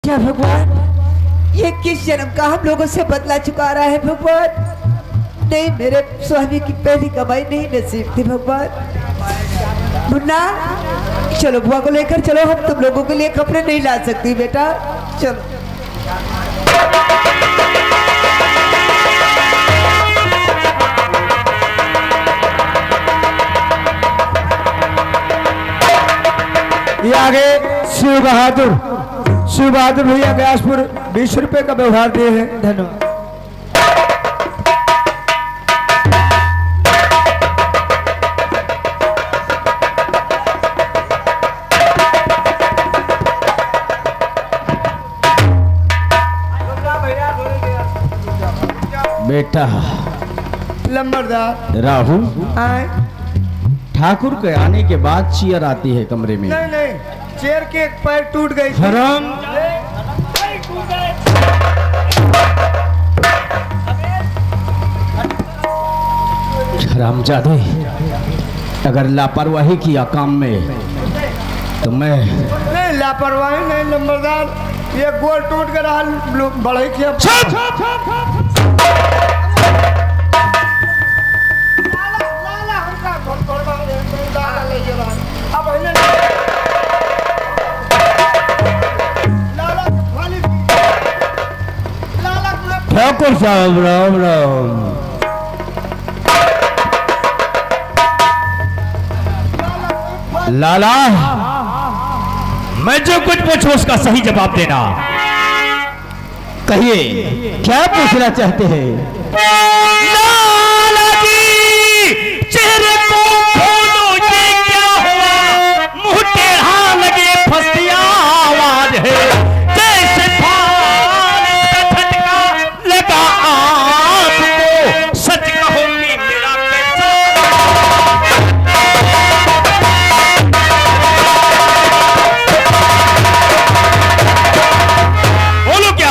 क्या भगवान, ये किस जन्म का हम लोगों से बदला चुका रहा है भगवान। नहीं, मेरे स्वामी की पहली कमाई नहीं नसीब थी भगवान। मुन्ना, चलो बुआ को लेकर चलो, हम तुम लोगों के लिए कपड़े नहीं ला सकती बेटा, चलो। ये आगे शिव बहादुर भैया व्यासपुर 20 रुपए का व्यवहार दिए हैं, धन्यवाद। बेटा लंबरदार राहुल, आए। ठाकुर के आने के बाद चेयर आती है कमरे में। नहीं, चेयर के एक पैर टूट गई। हराम, हरामजादे, अगर लापरवाही किया काम में तो मैं नहीं, लापरवाही नहीं लंबरदार, ये गोल टूट कर बढ़ई किया। ठाकुर साहब राम राम। लाला, मैं जो कुछ पूछूं उसका सही जवाब देना। कहिए, क्या पूछना चाहते हैं? लाला जी, चेहरे को खोलो, ये क्या हुआ? मुंह टेढ़ा लगे, फंसिया आवाज है, जैसे फाल का झटका लगा आपको। सच कहो कि मेरा कैसा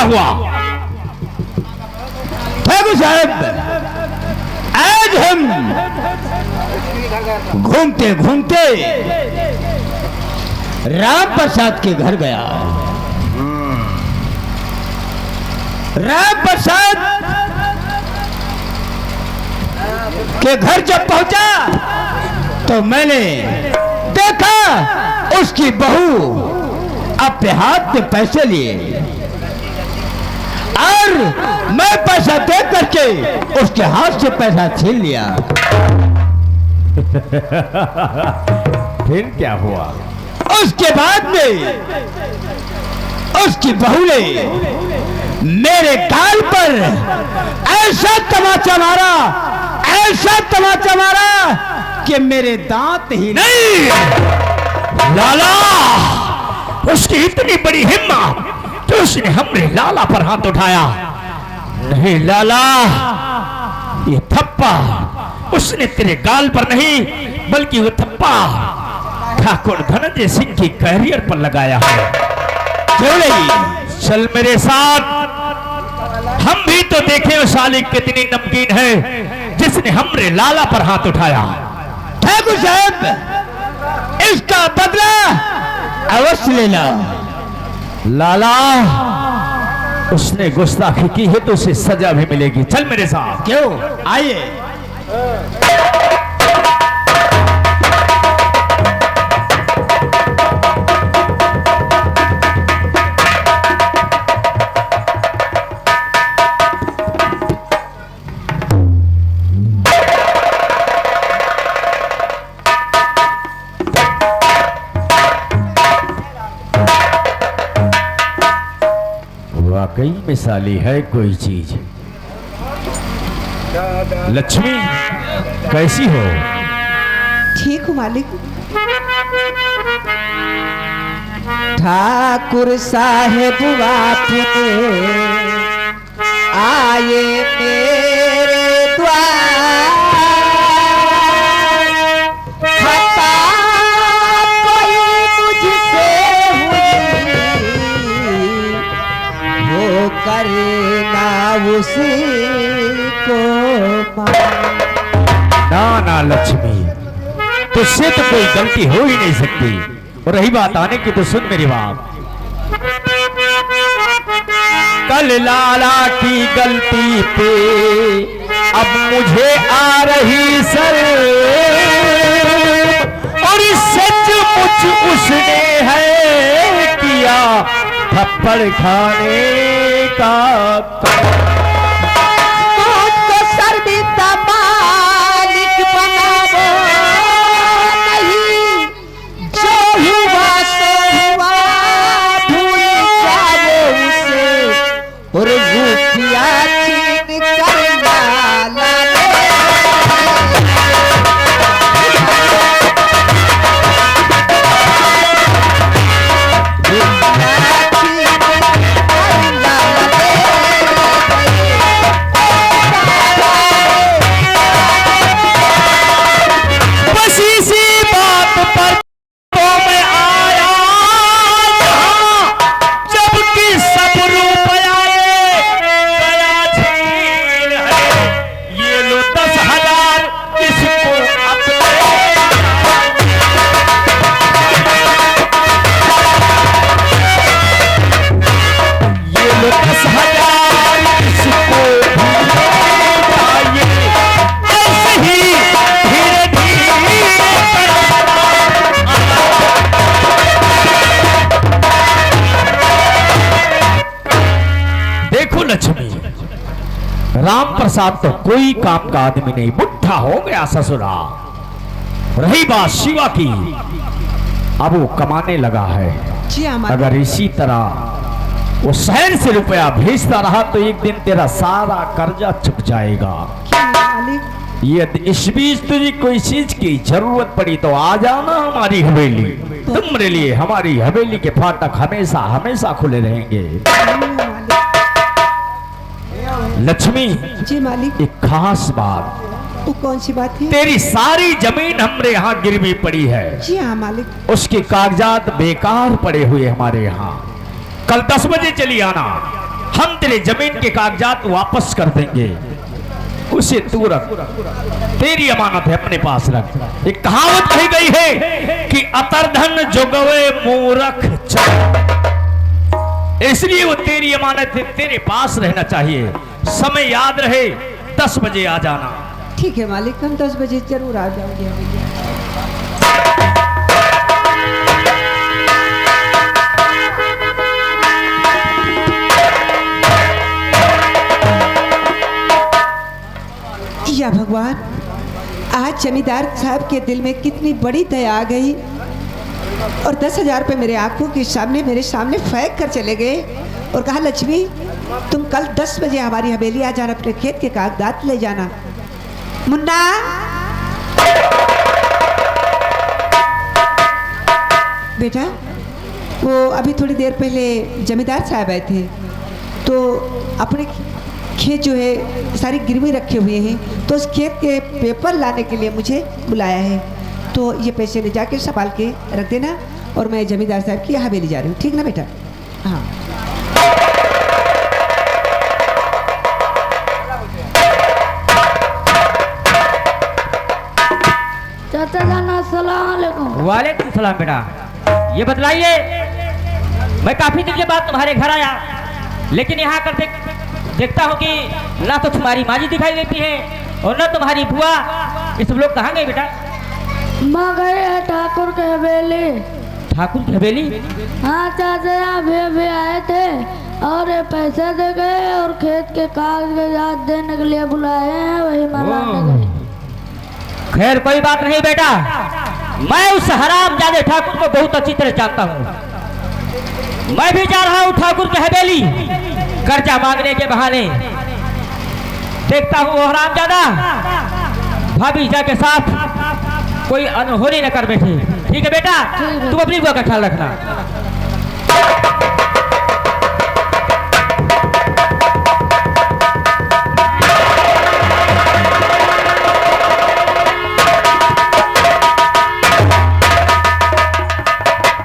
हुआ? ठाकुर साहब, आज हम घूमते घूमते राम प्रसाद के घर गया। राम प्रसाद के घर जब पहुंचा तो मैंने देखा उसकी बहू अपने हाथ में पैसे लिए और मैं पैसा दे करके उसके हाथ से पैसा छीन लिया। फिर क्या हुआ? उसके बाद में उसकी बहू ने मेरे गाल पर ऐसा तमाचा मारा, ऐसा तमाचा मारा कि मेरे दांत ही नहीं। लाला, उसकी इतनी बड़ी हिम्मत तो उसने हमरे लाला पर हाथ उठाया। नहीं लाला, ये थप्पा उसने तेरे गाल पर नहीं, बल्कि वो थप्पा ठाकुर धनंजय सिंह की कैरियर पर लगाया है। क्यों नहीं, चल मेरे साथ, हम भी तो देखें वो सालिक कितनी नमकीन है जिसने हमरे लाला पर हाथ उठाया। ठाकुर साहब, इसका बदला अवश्य लेना। लाला, उसने गुस्ताखी की है तो उसे सजा भी मिलेगी। चल मेरे साथ। क्यों? आइए। वाकई मिसाली है कोई चीज। लक्ष्मी, कैसी हो? ठीक हूँ मालिक। ठाकुर साहेब आपने आए मेरे द्वार, खता कोई मुझसे हुई, वो करे ना उसी को ना लक्ष्मी, तुझसे तो कोई गलती हो ही नहीं सकती। और रही बात आने की तो सुन मेरी बात। कल लाला की गलती पे अब मुझे आ रही सर, और सचमुच उसने है किया थप्पड़ खाने का मुझको सर्दी का मालिक बनाओ नहीं, जो हुआ सो हुआ, भूल जाओ उसे, और रूपिया छीन कर लाला ले। बस इसी बात पर तो मैं आया यहाँ, जबकि सब रुपया गया छीन है। ये लो 10,000 इसको अपने, ये लो 10,000 इसको चाहिए। ऐसे ही धीरे धीरे देखो लक्ष्मी, राम प्रसाद तो कोई काम का आदमी नहीं, बुढ़ा हो गया ससुरा। रही बात शिवा की, अब वो कमाने लगा है। जी हमारे अगर इसी तरह वो शहर से रुपया भेजता रहा तो एक दिन तेरा सारा कर्जा चुक जाएगा। मालिक, यदि इस बीच तुझे कोई चीज की जरूरत पड़ी तो आ जाना हमारी हवेली। तुम्हारे लिए हमारी हवेली के फाटक हमेशा हमेशा खुले रहेंगे। लक्ष्मी, जी मालिक, एक खास बात, वो कौन सी बात है? तेरी सारी जमीन हमरे यहाँ गिरवी पड़ी है। जी हाँ मालिक। उसके कागजात बेकार पड़े हुए हमारे यहाँ। कल 10 बजे चली आना, हम तेरे जमीन के कागजात वापस कर देंगे। उसे तू रख, तेरी अमानत है, अपने पास रख। एक कहावत कही गई है कि अतरधन जोगवे मूरख चल, इसलिए वो तेरी अमानत है, तेरे पास रहना चाहिए। समय याद रहे, 10 बजे आ जाना। ठीक है मालिक, हम 10 बजे जरूर आ जाओगे। या भगवान, आज जमींदार साहब के दिल में कितनी बड़ी दया आ गई, और 10,000 रुपये मेरे आंखों के सामने फेंक कर चले गए और कहा, लक्ष्मी तुम कल 10 बजे हमारी हवेली आ जाना, अपने खेत के कागजात ले जाना। मुन्ना, बेटा, वो अभी थोड़ी देर पहले जमींदार साहब आए थे, तो अपने खेत जो है सारी गिरवी रखे हुए हैं, तो उस खेत के पेपर लाने के लिए मुझे बुलाया है। तो ये पैसे ले जाके संभाल के रख देना, और मैं जमींदार साहब की हवेली जा रही हूँ। ठीक ना बेटा? हाँ। चाचा जान, अस्सलाम वालेकुम। वालेकुम सलाम। बेटा ये बतलाइए, मैं काफी दिन के बाद तुम्हारे घर आया, लेकिन यहाँ कर देखता हूँ कि ना तो तुम्हारी माँ जी दिखाई देती है और ना तुम्हारी बुआ। ये सब लोग कहाँ गए बेटा? माँ गए है ठाकुर के हवेली। ठाकुर की हवेली? हाँ चाचा, यहाँ भी आए थे और ये पैसे दे गए और खेत के कागजात देने के लिए बुलाए हैं, वही मनाने गए। खैर कोई बात नहीं बेटा, मैं उस हरामजादे ठाकुर को बहुत अच्छी तरह जानता हूँ। मैं भी जा रहा हूँ ठाकुर की हवेली कर्जा मांगने के बहाने। देखता हूँ वो हरामजादा भाभी जा के साथ कोई अनहोनी न कर बैठे। ठीक है बेटा, तुम अपनी बुआ का ख्याल रखना।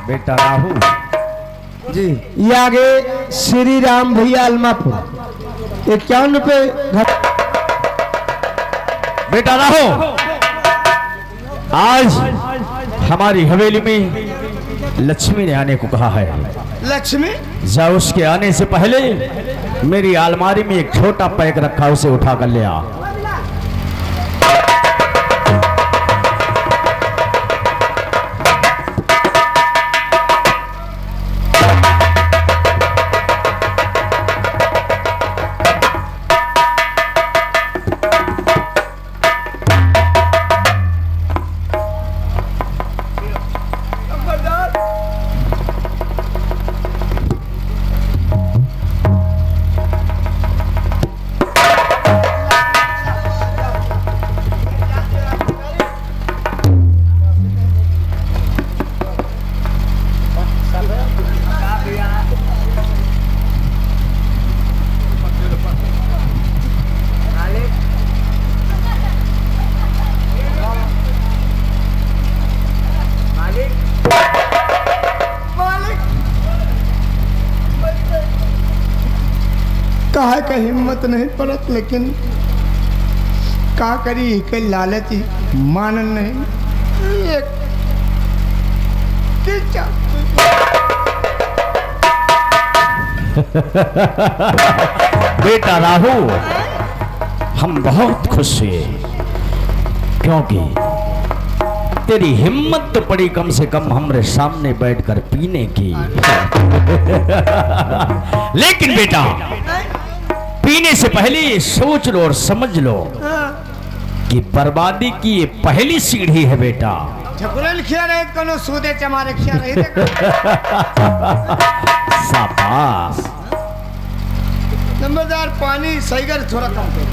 बेटा राहु जी, ये आगे श्री राम भैया अलमापुर 51 रुपये घर। बेटा राहु, आज हमारी हवेली में लक्ष्मी ने आने को कहा है। लक्ष्मी जा उसके आने से पहले मेरी अलमारी में एक छोटा पैक रखा, उसे उठा कर ले आ। कहा का हिम्मत नहीं पड़त, लेकिन का करी के लालच ही मानन नहीं। एक बेटा राहु, हम बहुत खुश हुए क्योंकि तेरी हिम्मत तो पड़ी कम से कम हमारे सामने बैठकर पीने की। लेकिन बेटा पीने से पहले ये सोच लो और समझ लो कि बर्बादी की ये पहली सीढ़ी है बेटा। छकुरन खिया रहे कोनो सूदे चमारे खिया रहे शाबाश। नंबरदार पानी सही कर थोड़ा कम कर।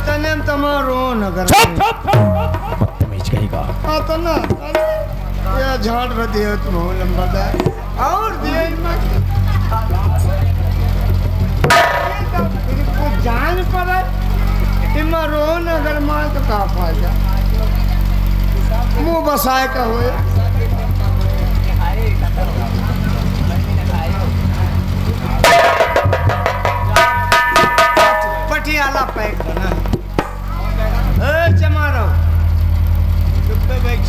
तने तमारो नगर बदतमीज कहेगा। तो ना या झाड़ रही है तुम नंबरदार और दिए जान पर इमा रो नगर माल तो का फायदा मुंह बसाए का हुए। पटियाला पैक बना चमारो चुप्पे बैठ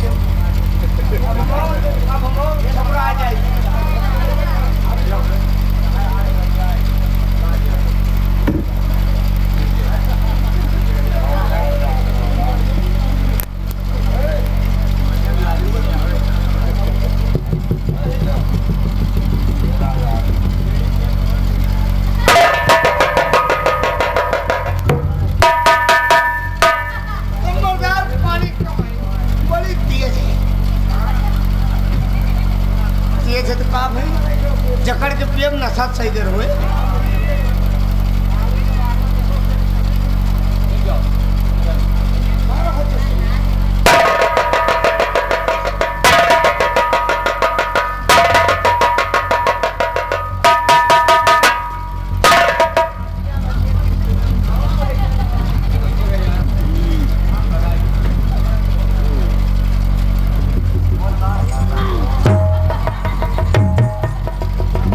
अब आ जाए। जकड़ के पियब नशा सही देर हुए।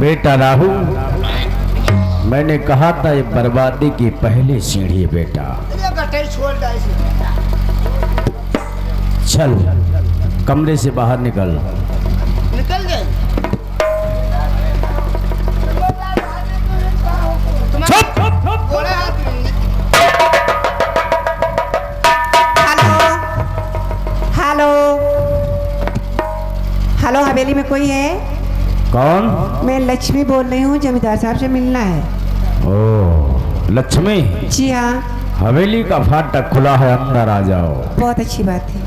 बेटा राहु, मैंने कहा था ये बर्बादी की पहली सीढ़ी है बेटा। चल कमरे से बाहर निकल। निकल गए। हेलो हेलो, हवेली में कोई है? कौन? मैं लक्ष्मी बोल रही हूँ, जमींदार साहब से मिलना है। ओ लक्ष्मी? जी हाँ। हवेली का फाटक खुला है, अंदर आ जाओ। बहुत अच्छी बात है।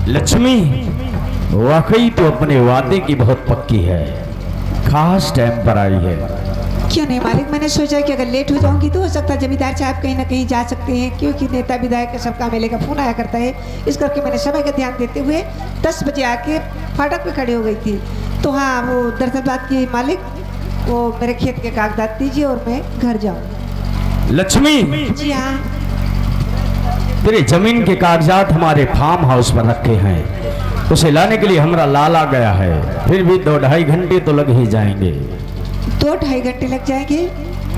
लक्ष्मी वाकई तो अपने वादे की बहुत पक्की है, खास टाइम पर आई है। क्यों नहीं मालिक, मैंने सोचा कि अगर लेट हो जाऊंगी तो हो सकता है जमींदार साहब कहीं ना कहीं जा सकते हैं, क्योंकि नेता विधायक का सबका मेले का फोन आया करता है। इस करके मैंने समय का ध्यान देते हुए 10 बजे आके फाटक पे खड़ी हो गई थी। तो हाँ, वो दरअसल बात की मालिक, वो मेरे खेत के कागजात दीजिए और मैं घर जाऊँ। लक्ष्मी जी हाँ। तेरे जमीन के कागजात हमारे फार्म हाउस पर रखे हैं। उसे लाने के लिए हमारा लाला गया है, फिर भी 2-2.5 घंटे तो लग ही जाएंगे। 2-2.5 घंटे लग जाएंगे?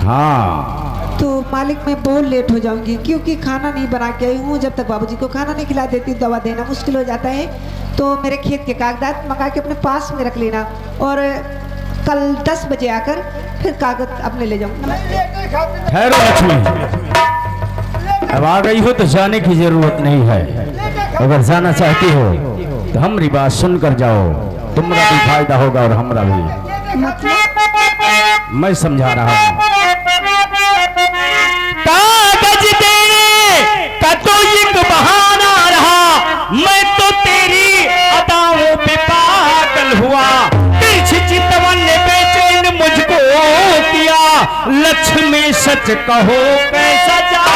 हाँ। तो मालिक मैं बहुत लेट हो जाऊंगी, क्योंकि खाना नहीं बना के आई हूँ। जब तक बाबूजी को खाना नहीं खिला देती दवा देना मुश्किल हो जाता है। तो मेरे खेत के कागजात मंगा के अपने पास में रख लेना, और कल 10 बजे आकर फिर कागज अपने ले जाऊंगा। ठहरो लक्ष्मी, अब आ गई हो तो जाने की जरूरत नहीं है। अगर जाना चाहती हो तो हमारी बात सुनकर जाओ, तुम्हारा भी फायदा होगा और हमारा भी। मतलब मैं समझा रहा हूँ। कागज देने का तो एक बहाना रहा, मैं तो तेरी अदाओं पे पागल हुआ। तिरछी चितवन ने बेचैन मुझको किया, लक्ष्मी सच कहो कैसा जा।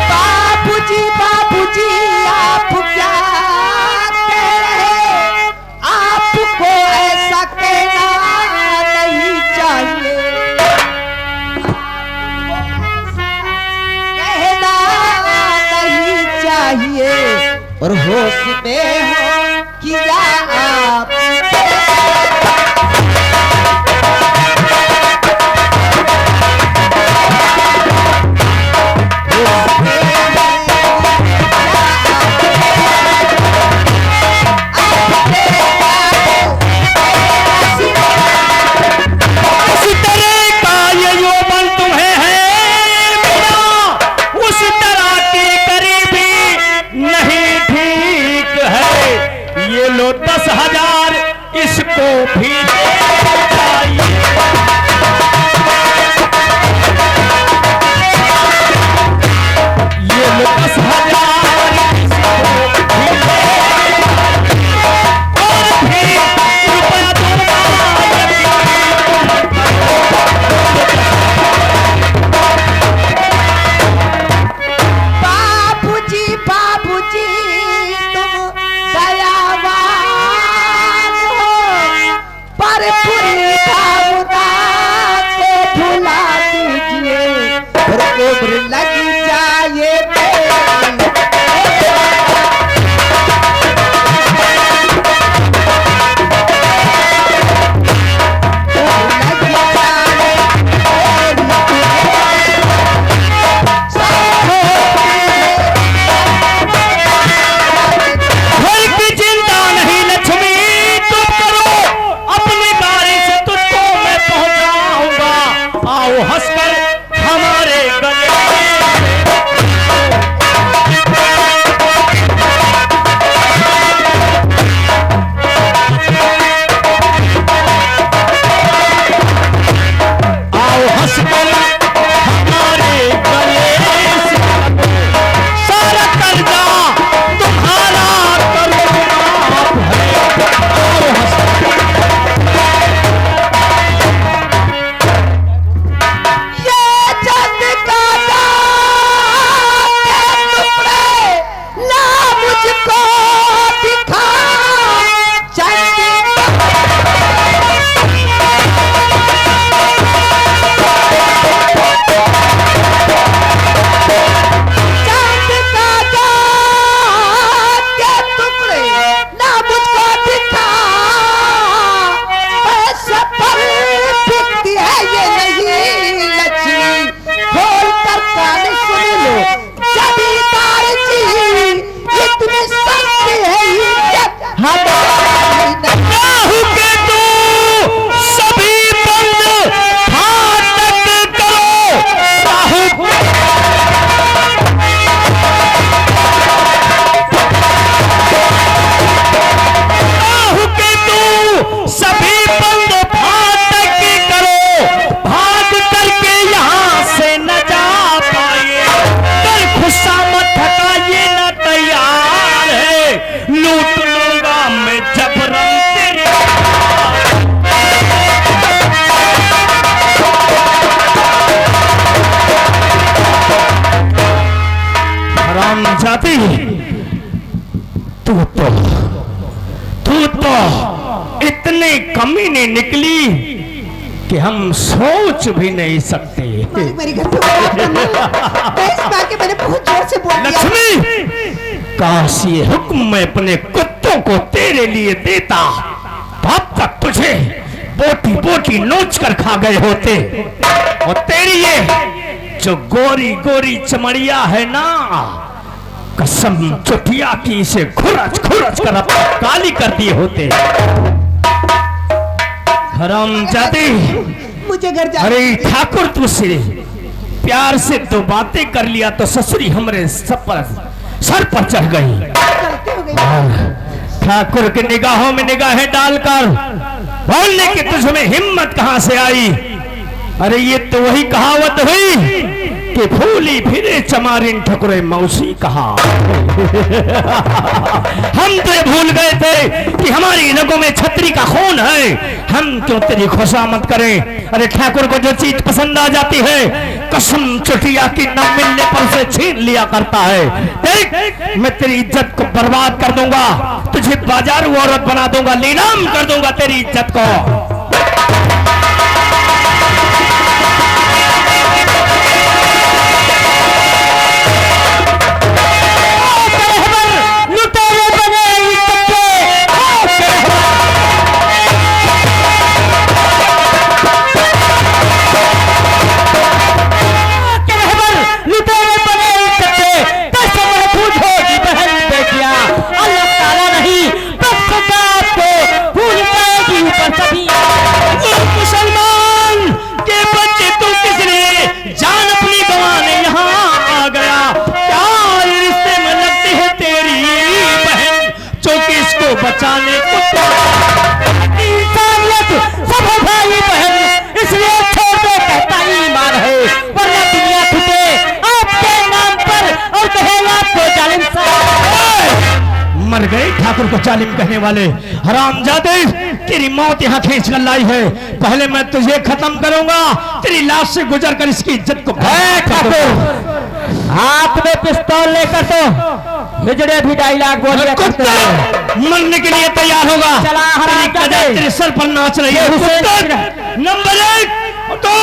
बाबूजी बाबूजी आप क्या कह रहे, आपको ऐसा कहना नहीं चाहिए, कहना नहीं चाहिए, और होश में हो किया आप। लो 10,000 इसको भी चाहिए। ये लो 10,000 इसको भी और भी रुपया दूंगा। बाबूजी बाबूजी तुम दयावान हो, पर पूरी भावना को भुला दीजिए, और उम्र लग जाए हंसकर हमारे गले कि हम सोच भी नहीं सकते। मालिक मेरी गलती हो गई। मैं इस बात के मैंने बहुत जोर से बोल दिया। लक्ष्मी, काश ये हुक्म मैं अपने कुत्तों को तेरे लिए देता, तब तक तुझे बोटी बोटी नोच कर खा गए होते। और तेरी ये जो गोरी गोरी चमड़िया है ना, कसम चुटिया की, इसे खुरच खुरच कर अपना काली कर दिए होते। हरामजादी, मुझे घर जा। अरे ठाकुर, तुझसे प्यार से दो बातें कर लिया तो ससुरी हमरे सर पर चढ़ गई। गलती हो गई। ठाकुर की निगाहों में निगाहें डालकर बोलने की तुझमें हिम्मत कहां से आई? अरे ये तो वही कहावत हुई कि फूली फिरे चमारिन ठकुरे मौसी कहा। हम तो ये भूल गए थे कि हमारी रगों में छतरी का खून है, हम क्यों तेरी खुशामद करें? अरे ठाकुर को जो चीज पसंद आ जाती है, कसम चुटिया की न मिलने पर से छीन लिया करता है। देख, मैं तेरी इज्जत को बर्बाद कर दूंगा, तुझे बाजारू औरत बना दूंगा, नीलाम कर दूंगा तेरी इज्जत को। बचाने को इंसानियत सब भाई बहन, इसलिए छोटे कहता ईमान है, वरना दुनिया टूटे आपके नाम पर और कहे आपको जालिम साहब। मर गए ठाकुर को जालिम कहने वाले हरामजादे, तेरी मौत यहाँ खींच कर लाई है। पहले मैं तुझे खत्म करूंगा, तेरी लाश से गुजर कर इसकी इज्जत को। हाथ में पिस्तौल लेकर तो हिजड़े भी डायलॉग बोलिए करते हैं। मरने के लिए तैयार होगा। चला हरामजादे, तेरे सर पर नाच रही है। नंबर 1 उठो।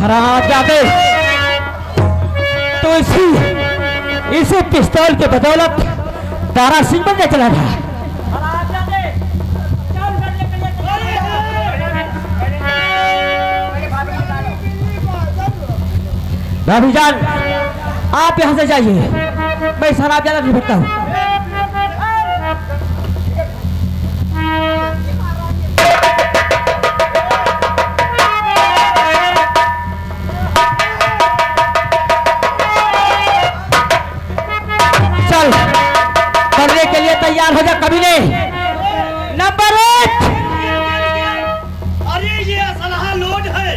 हरामजादे, तो इसी पिस्तौल के बदौलत तारा सिंह बनने चला था। भाभी जान, आप यहाँ से जाइए, मैं हरामजादा नहीं भटका हूँ। करने के लिए तैयार हो जा कमीने। नंबर 1, अरे ये असलहा लोड है,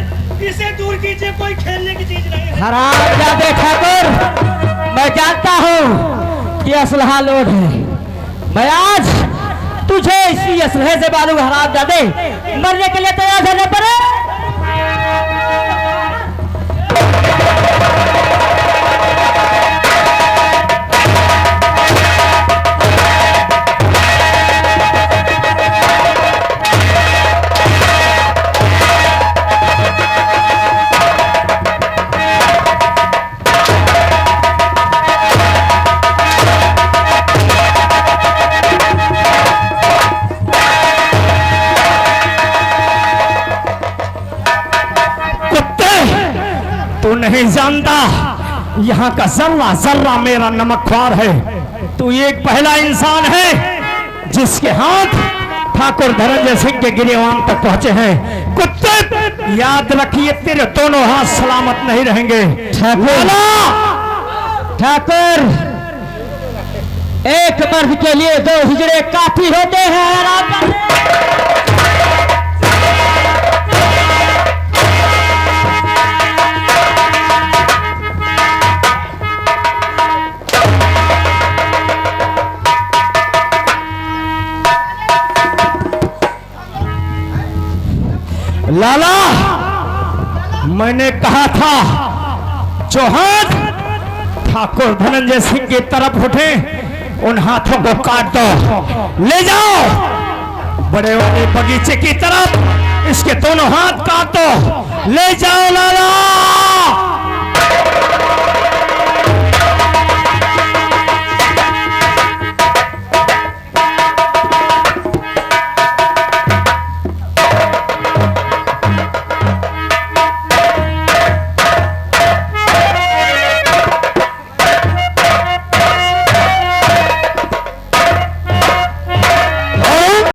इसे दूर कीजिए, कोई खेलने की चीज नहीं है। हरामजादे ठाकुर, मैं जानता हूँ कि असलहा लोड है। मैं आज तुझे इसी असलहे से मारूंगा। हरामजादे, मरने के लिए तैयार है। नंबर 1, नहीं जानता, यहाँ का जर्रा जर्रा मेरा नमकख्वार है। तू एक पहला इंसान है जिसके हाथ ठाकुर धनंजय सिंह के गिरिवान तक पहुंचे हैं। कुत्ते याद रखिए तेरे दोनों हाथ सलामत नहीं रहेंगे। ठाकुर, एक मर्द के लिए 2 हिजड़े काफी होते हैं। लाला, मैंने कहा था जो हाथ ठाकुर धनंजय सिंह की तरफ उठे उन हाथों को काट दो। ले जाओ बड़े वाले बगीचे की तरफ, इसके दोनों हाथ काट दो। ले जाओ लाला।